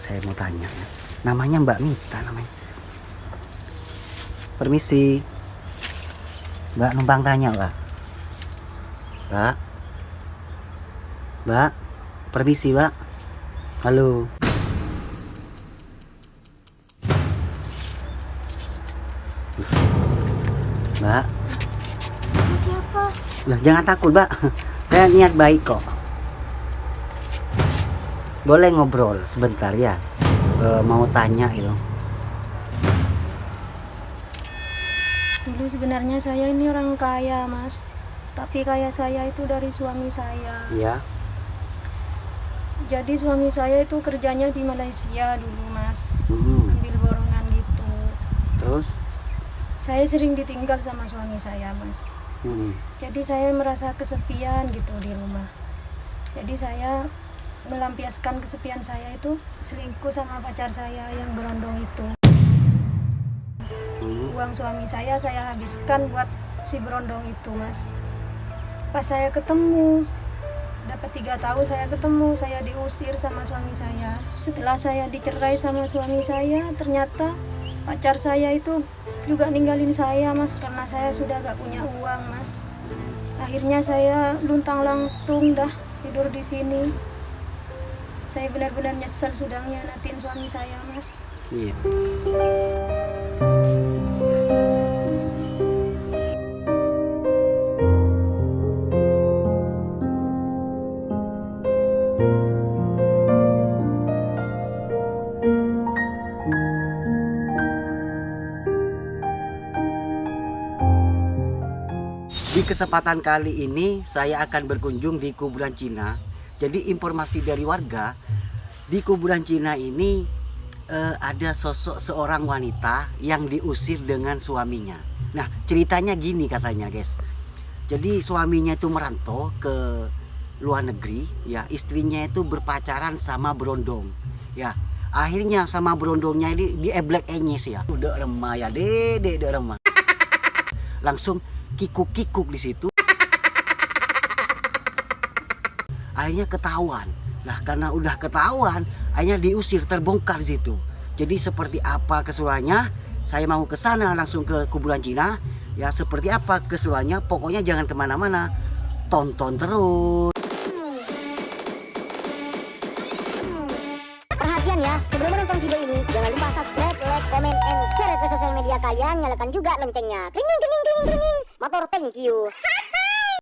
saya mau tanya ya. Namanya Mbak Mita namanya. Permisi. Mbak numpang tanya, Mbak. Mbak. Mbak. Permisi, Mbak. Halo. Mbak. Siapa? Lah, jangan takut, Mbak. Saya niat baik kok. Boleh ngobrol sebentar ya? Mau tanya itu. Dulu sebenarnya saya ini orang kaya, Mas. Tapi kaya saya itu dari suami saya. Iya. Jadi suami saya itu kerjanya di Malaysia dulu, Mas. Mm-mm. Ambil borongan gitu. Terus? Saya sering ditinggal sama suami saya, Mas. Mm-mm. Jadi saya merasa kesepian gitu di rumah. Jadi saya melampiaskan kesepian saya itu selingkuh sama pacar saya yang berondong itu. Uang suami saya habiskan buat si berondong itu, Mas. Pas saya ketemu, dapat 3 tahun saya ketemu, saya diusir sama suami saya. Setelah saya dicerai sama suami saya, ternyata pacar saya itu juga ninggalin saya, Mas, karena saya sudah gak punya uang, Mas. Akhirnya saya luntang-lantung dah tidur di sini. Saya benar-benar nyesel sudah ngianatin suami saya, Mas. Iya. Di kesempatan kali ini saya akan berkunjung di kuburan Cina. Jadi informasi dari warga, di kuburan Cina ini ada sosok seorang wanita yang diusir dengan suaminya. Nah, ceritanya gini katanya, guys. Jadi suaminya itu merantau ke luar negeri, ya, istrinya itu berpacaran sama berondong. Ya, akhirnya sama berondongnya ini dieblek enyes ya. Udah remah ya, dede udah remah. Langsung kikuk-kikuk di situ. Akhirnya ketahuan. Nah, karena udah ketahuan, akhirnya diusir, terbongkar di situ. Jadi seperti apa keseruannya? Saya mau ke sana langsung ke kuburan Cina. Ya, seperti apa keseruannya? Pokoknya jangan kemana-mana. Tonton terus. Perhatian ya, sebelum menonton video ini, jangan lupa subscribe, like, comment, and share ke sosial media kalian. Nyalakan juga loncengnya. Kring, kring, kring, kring. Motor, thank you.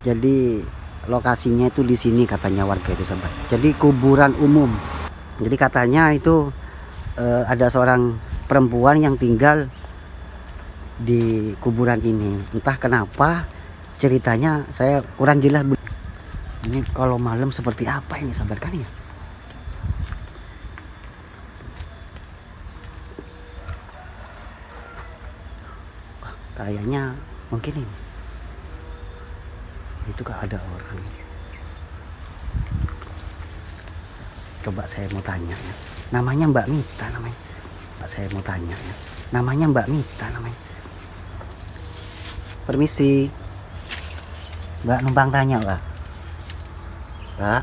Jadi lokasinya itu di sini katanya warga itu, sahabat. Jadi kuburan umum. Jadi katanya itu ada seorang perempuan yang tinggal di kuburan ini. Entah kenapa ceritanya saya kurang jelas. Ini kalau malam seperti apa ini, sahabat kan ya? Kayaknya mungkin ini. Itu kan ada orang. Coba saya mau tanya ya. Namanya Mbak Mita namanya. Saya mau tanya ya. Namanya Mbak Mita namanya. Permisi. Mbak numpang tanya, Mbak. Mbak.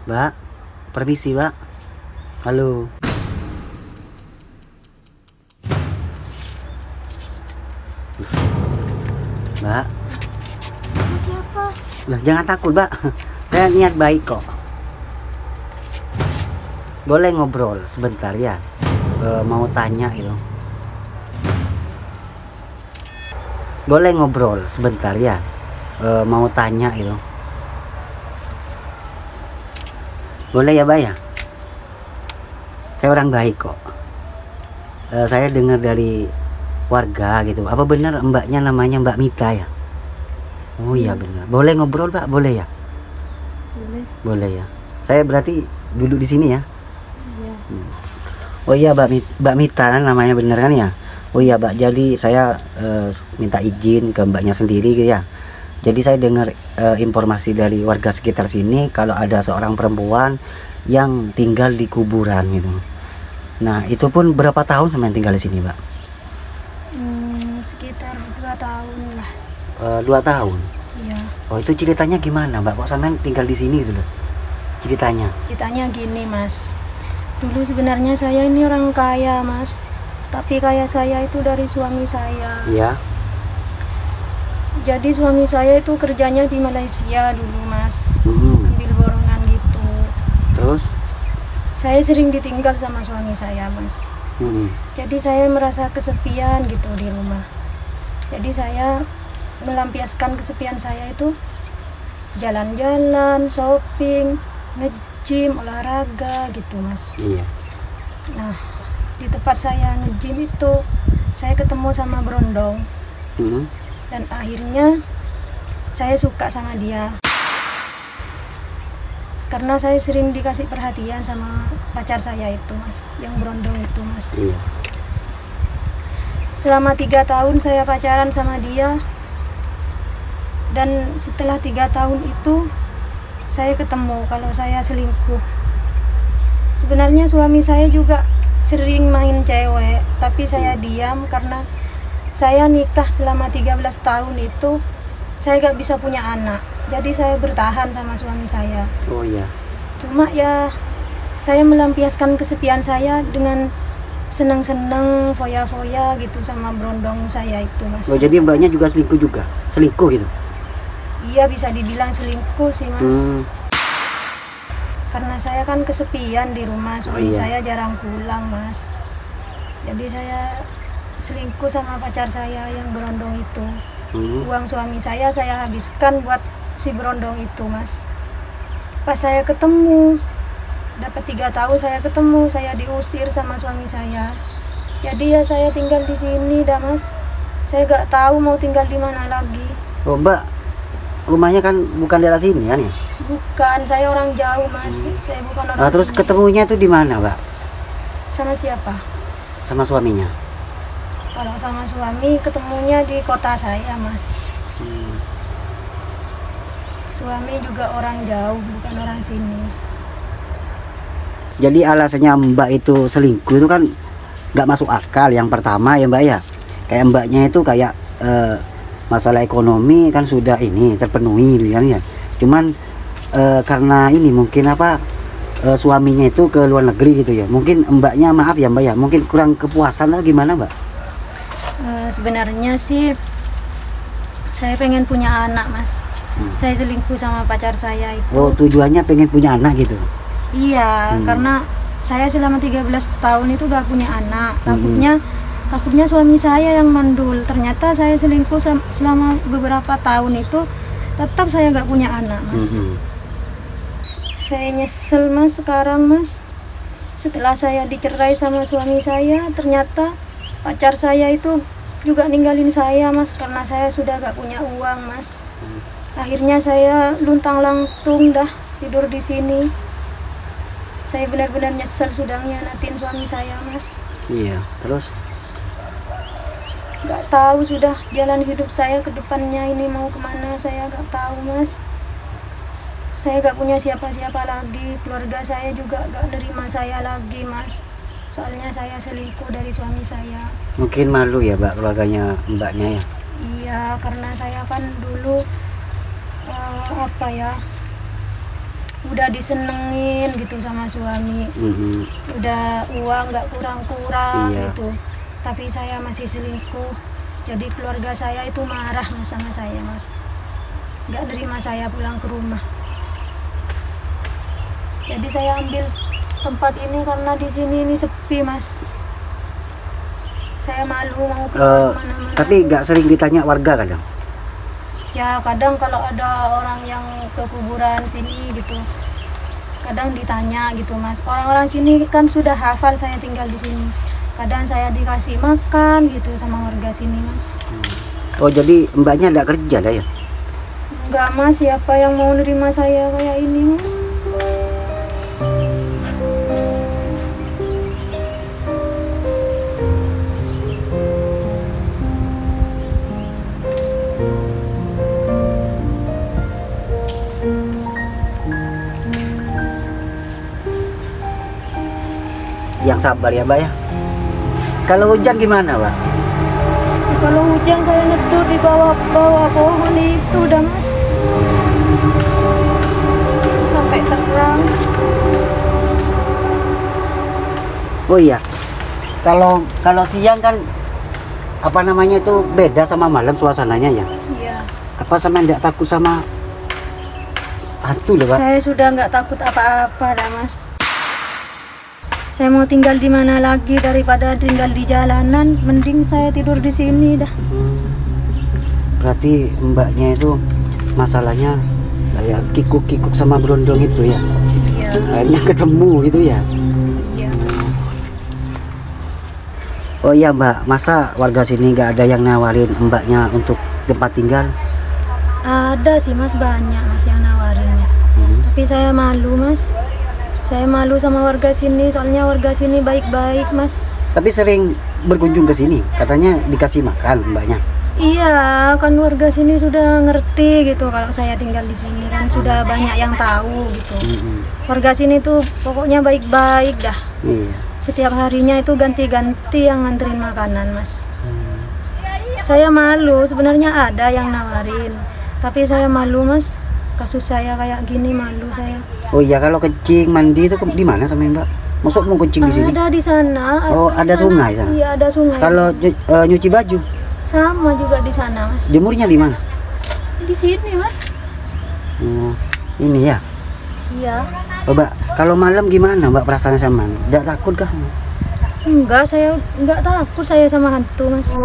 Mbak. Permisi, Mbak. Halo. Mbak. Siapa? Lah, jangan takut, Mbak. Saya niat baik kok. Boleh ngobrol sebentar ya? Mau tanya itu. Boleh ngobrol sebentar ya? Mau tanya itu. Boleh ya, Mbak ya? Saya orang baik kok. Saya dengar dari warga gitu. Apa benar mbaknya namanya Mbak Mita ya? Oh iya benar. Boleh ngobrol, Pak? Boleh ya? Boleh. Boleh ya. Saya berarti duduk di sini ya. Iya. Oh iya, Mbak Mita kan namanya, bener kan ya? Oh iya, Mbak. Jadi saya minta izin ke mbaknya sendiri gitu ya. Jadi saya dengar informasi dari warga sekitar sini kalau ada seorang perempuan yang tinggal di kuburan gitu. Nah, itu pun berapa tahun sampai tinggal di sini, Mbak? Sekitar 2 tahun lah. 2 tahun. Iya. Oh, itu ceritanya gimana, Mbak? Kok sampai tinggal di sini gitu loh? Ceritanya. Ceritanya gini, Mas. Dulu sebenarnya saya ini orang kaya mas, tapi kaya saya itu dari suami saya. Iya. Jadi suami saya itu kerjanya di Malaysia dulu mas, ambil borongan gitu. Terus? Saya sering ditinggal sama suami saya mas. Jadi saya merasa kesepian gitu di rumah. Jadi saya melampiaskan kesepian saya itu jalan-jalan, shopping, nge-gym, olahraga gitu mas. Iya. Nah di tempat saya nge-gym itu saya ketemu sama Brondong. Dan akhirnya saya suka sama dia karena saya sering dikasih perhatian sama pacar saya itu mas, yang Brondong itu mas. Iya. Selama 3 tahun saya pacaran sama dia, dan setelah 3 tahun itu saya ketemu kalau saya selingkuh. Sebenarnya suami saya juga sering main cewek, tapi saya diam karena saya nikah selama 13 tahun itu saya gak bisa punya anak. Jadi saya bertahan sama suami saya. Oh iya. Cuma ya saya melampiaskan kesepian saya dengan senang-senang foya-foya gitu sama Brondong saya itu mas. Oh jadi mbaknya juga selingkuh juga? Selingkuh gitu? Iya bisa dibilang selingkuh sih mas. Karena saya kan kesepian di rumah, suami saya jarang pulang mas. Jadi saya selingkuh sama pacar saya yang Brondong itu. Uang suami saya habiskan buat si Brondong itu mas. Pas saya ketemu, dapat 3 tahun saya ketemu, saya diusir sama suami saya. Jadi ya saya tinggal di sini dah mas. Saya gak tahu mau tinggal di mana lagi. Oh mbak, rumahnya kan bukan daerah sini kan ya? Bukan, saya orang jauh mas. Saya bukan orang Terus sini. ketemunya itu di mana mbak? Sama siapa? Sama suaminya? Kalau sama suami ketemunya di kota saya mas. Suami juga orang jauh, bukan orang sini. Jadi alasannya mbak itu selingkuh itu kan nggak masuk akal. Yang pertama ya mbak ya, kayak mbaknya itu kayak masalah ekonomi kan sudah ini terpenuhi gitu kan ya. Cuman karena ini mungkin apa suaminya itu ke luar negeri gitu ya. Mungkin mbaknya maaf ya mbak ya, mungkin kurang kepuasan atau gimana mbak? Sebenarnya sih saya pengen punya anak mas. Saya selingkuh sama pacar saya itu. Oh tujuannya pengen punya anak gitu? Iya, karena saya selama 13 tahun itu gak punya anak. Takutnya suami saya yang mandul. Ternyata saya selingkuh selama beberapa tahun itu, tetap saya gak punya anak mas. Saya nyesel mas sekarang mas. Setelah saya dicerai sama suami saya, ternyata pacar saya itu juga ninggalin saya mas, karena saya sudah gak punya uang mas. Akhirnya saya luntang-lantung dah tidur di sini. Saya benar-benar nyesel sudah ngianatin suami saya mas. Iya, terus? Gak tahu sudah jalan hidup saya ke depannya ini mau kemana, saya gak tahu mas. Saya gak punya siapa-siapa lagi, keluarga saya juga gak nerima saya lagi mas. Soalnya saya selingkuh dari suami saya. Mungkin malu ya mbak keluarganya mbaknya ya? Iya, karena saya kan dulu udah disenengin gitu sama suami. Udah uang gak kurang-kurang gitu, tapi saya masih selingkuh. Jadi keluarga saya itu marah mas sama saya mas, gak nerima saya pulang ke rumah. Jadi saya ambil tempat ini karena di sini ini sepi mas. Saya malu mau keluar mana-mana. Tapi gak sering ditanya warga kadang? Ya kadang kalau ada orang yang ke kuburan sini gitu, kadang ditanya gitu mas. Orang-orang sini kan sudah hafal saya tinggal di sini. Kadang saya dikasih makan gitu sama warga sini mas. Oh jadi mbaknya enggak kerja dah ya? Enggak mas, siapa yang mau nerima saya kayak ini mas? Yang sabar ya mbak ya. Kalau hujan gimana mbak? Kalau hujan saya neduh di bawah pohon itu dah mas, sampai terang. Oh iya, kalau siang kan apa namanya itu beda sama malam suasananya ya. Iya. Apa sama tidak takut sama hantu loh Pak? Saya sudah nggak takut apa-apa dah Mas. Saya mau tinggal di mana lagi daripada tinggal di jalanan, mending saya tidur di sini dah. Berarti mbaknya itu masalahnya kayak kikuk-kikuk sama berondong itu ya. Iya. Akhirnya ketemu gitu ya. Iya Mas. Oh iya Mbak, masa warga sini nggak ada yang nawarin mbaknya untuk tempat tinggal? Ada sih Mas, banyak Mas yang nawarin Mas. Tapi saya malu Mas. Saya malu sama warga sini, soalnya warga sini baik-baik Mas. Tapi sering berkunjung ke sini, katanya dikasih makan mbaknya. Iya, kan warga sini sudah ngerti gitu kalau saya tinggal di sini, kan sudah banyak yang tahu gitu. Warga sini tuh pokoknya baik-baik dah. Iya. Setiap harinya itu ganti-ganti yang nganterin makanan Mas. Saya malu, sebenarnya ada yang nawarin, tapi saya malu Mas. Kasus saya kayak gini, malu saya. Oh iya, kalau kencing mandi itu di mana sama Mbak? Masuk mau kencing di sini? Ada di sana. Oh, ada di sana. sungai sana? Iya, ada sungai. Kalau nyuci baju, sama juga di sana Mas. jemurnya di mana? Di sini Mas. Oh, ini ya. Iya. Oh, Mbak, kalau malam gimana Mbak perasaan sama? Tidak takut kah? Enggak, saya enggak takut saya sama hantu Mas.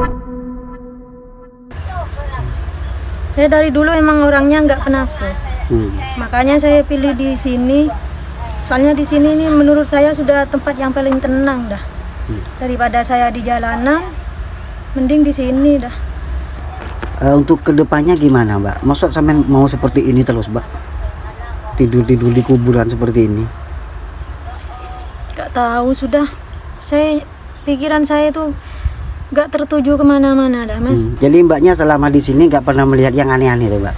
Saya dari dulu emang orangnya enggak penakut. Makanya saya pilih di sini. Soalnya di sini ini menurut saya sudah tempat yang paling tenang dah. Daripada saya di jalanan, mending di sini dah. Untuk kedepannya gimana Mbak? Maksud sampai mau seperti ini terus Mbak? Tidur-tidur di kuburan seperti ini? Gak tahu sudah. Pikiran saya tuh gak tertuju kemana-mana dah Mas. Jadi mbaknya selama di sini nggak pernah melihat yang aneh-aneh tuh Mbak?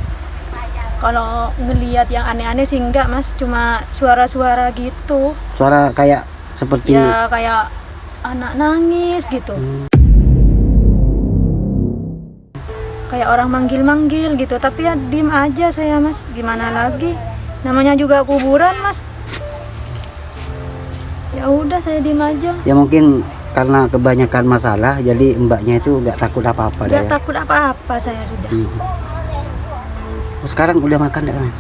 Kalau ngelihat yang aneh-aneh sih enggak Mas, cuma suara-suara gitu. Suara kayak seperti Ya kayak anak nangis gitu. Kayak orang manggil-manggil gitu, tapi ya diem aja saya Mas. Gimana lagi? Namanya juga kuburan Mas. Ya udah saya diem aja. ya mungkin karena kebanyakan masalah jadi mbaknya itu nggak takut apa-apa dah Gak ya. takut apa-apa saya sudah. Oh, sekarang udah makan enggak Mas?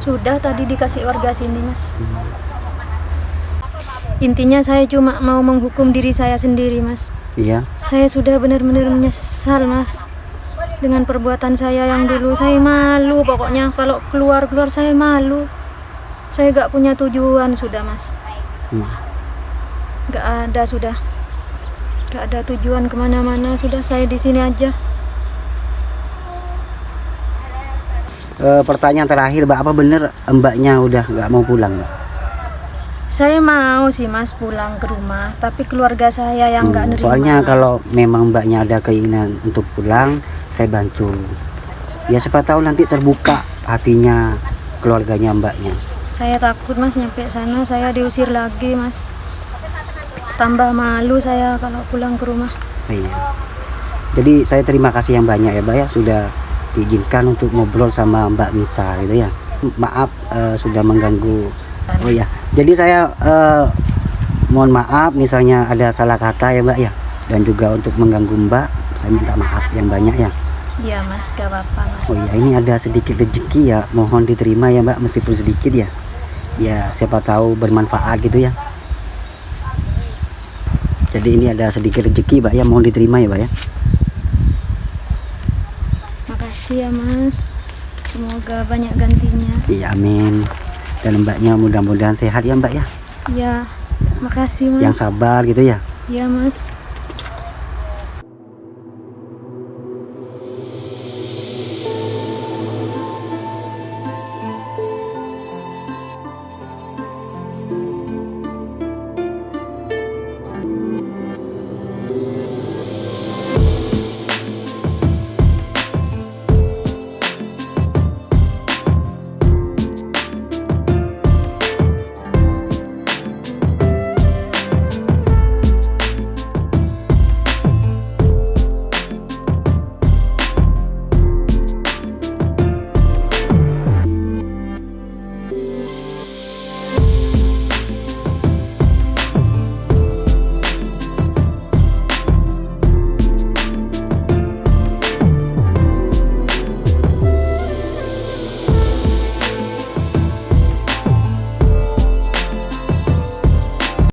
Sudah tadi dikasih warga sini Mas. Intinya saya cuma mau menghukum diri saya sendiri Mas. Iya. Saya sudah benar-benar menyesal Mas dengan perbuatan saya yang dulu. Saya malu pokoknya, kalau keluar saya malu. Saya gak punya tujuan sudah Mas. Gak ada sudah. Gak ada tujuan kemana-mana, sudah saya di sini aja. Pertanyaan terakhir Mbak, apa bener mbaknya udah nggak mau pulang Mbak? Saya mau sih Mas pulang ke rumah, tapi keluarga saya yang nggak nerima. Soalnya kalau memang mbaknya ada keinginan untuk pulang, saya bantu. Ya siapa tahu nanti terbuka hatinya keluarganya mbaknya. Saya takut Mas, nyampe sana saya diusir lagi Mas. Tambah malu saya kalau pulang ke rumah. Iya. Jadi saya terima kasih yang banyak ya Mbak ya, sudah diizinkan untuk ngobrol sama Mbak Mita gitu ya. Maaf sudah mengganggu. Oh ya, jadi saya mohon maaf misalnya ada salah kata ya Mbak ya, dan juga untuk mengganggu Mbak saya minta maaf yang banyak ya. Iya Mas, gak apa-apa Mas. Oh ya, ini ada sedikit rezeki ya, mohon diterima ya Mbak, meskipun sedikit ya. Ya siapa tahu bermanfaat gitu ya. Jadi ini ada sedikit rezeki Mbak ya, mohon diterima ya Mbak ya. Makasih ya Mas. Semoga banyak gantinya. Iya amin. Dan mbaknya mudah-mudahan sehat ya Mbak ya. Ya, makasih Mas. Yang sabar gitu ya. Ya Mas.